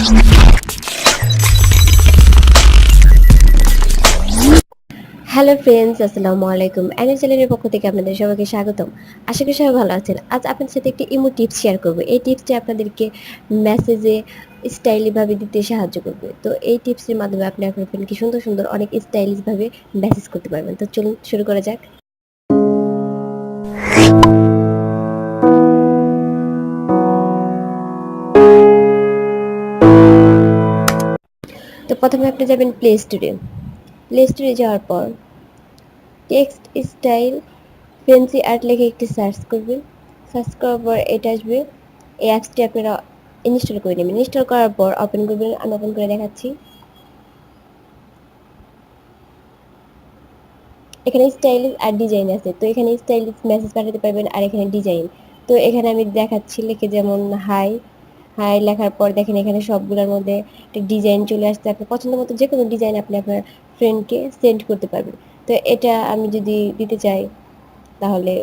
Hello friends, আসসালামু আলাইকুম। Android চ্যানেলের পক্ষ থেকে আপনাদের সবাইকে স্বাগতম। আশা করি সবাই ভালো আছেন। আজ আপনাদের সাথে একটি ইমো টিপস শেয়ার করব। এই টিপসটি আপনাদেরকে মেসেজে স্টাইলিশভাবে দিতে সাহায্য করবে। তো এই টিপসের মাধ্যমে আপনি আপনার ফ্রেন্ডকে সুন্দর সুন্দর অনেক স্টাইলিশভাবে মেসেজ করতে পারবেন। তো চলুন শুরু করা যাক। তো প্রথমে আপনি যাবেন প্লে স্টোরে। প্লে স্টোরে যাওয়ার পর টেক্সট স্টাইল ফ্যান্সি আর্ট লিখে একটি সার্চ করবেন। সার্চ করার পর এটা আসবে। এই অ্যাপসটি আপনারা ইনস্টল করে নেবেন। ইনস্টল করার পর ওপেন করবেন। আমি ওপেন করে দেখাচ্ছি। এখানে স্টাইলিশ আর ডিজাইন আছে। তো এখানে স্টাইলিশ মেসেজ পাঠাতে পারবেন আর এখানে ডিজাইন। তো এখানে আমি দেখাচ্ছি লিখে, যেমন হাই হাই লেখার পর দেখেন এখানে সবগুলোর মধ্যে একটা ডিজাইন চলে আসছে। আপনার পছন্দ মতো যে কোনো ডিজাইন আপনি আপনার ফ্রেন্ডকে সেন্ড করতে পারবেন। তো এটা আমি যদি দিতে চাই তাহলে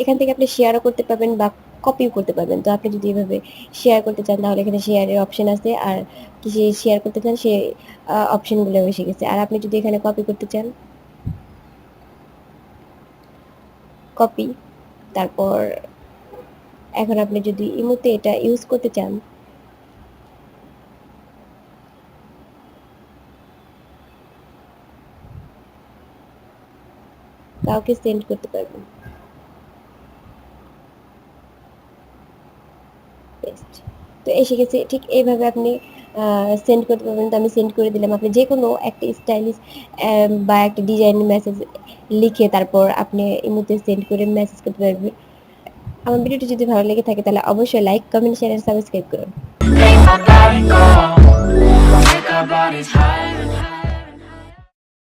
এখান থেকে আপনি শেয়ারও করতে পারবেন বা কপিও করতে পারবেন। তো আপনি যদি এভাবে শেয়ার করতে চান তাহলে এখানে শেয়ারের অপশন আছে, আর সে শেয়ার করতে চান সে অপশনগুলো এসে গেছে। আর আপনি যদি এখানে কপি করতে চান, কপি, তারপর এখন আপনি যদি ইমোতে এটা ইউজ করতে চান কাউকে সেন্ড করতে পারবেন। পেস্ট। তো এসে গেছে। ঠিক এইভাবে আপনি সেন্ড করতে পারবেন। তো আমি সেন্ড করে দিলাম। আপনি যে কোনো একটা স্টাইলিশ বা একটা ডিজাইন মেসেজ লিখে তারপর আপনি ইমোতে সেন্ড করে মেসেজ করতে পারবেন। আমার ভিডিওটি যদি ভালো লেগে থাকে তাহলে অবশ্যই লাইক, কমেন্ট, শেয়ার আর সাবস্ক্রাইব করুন।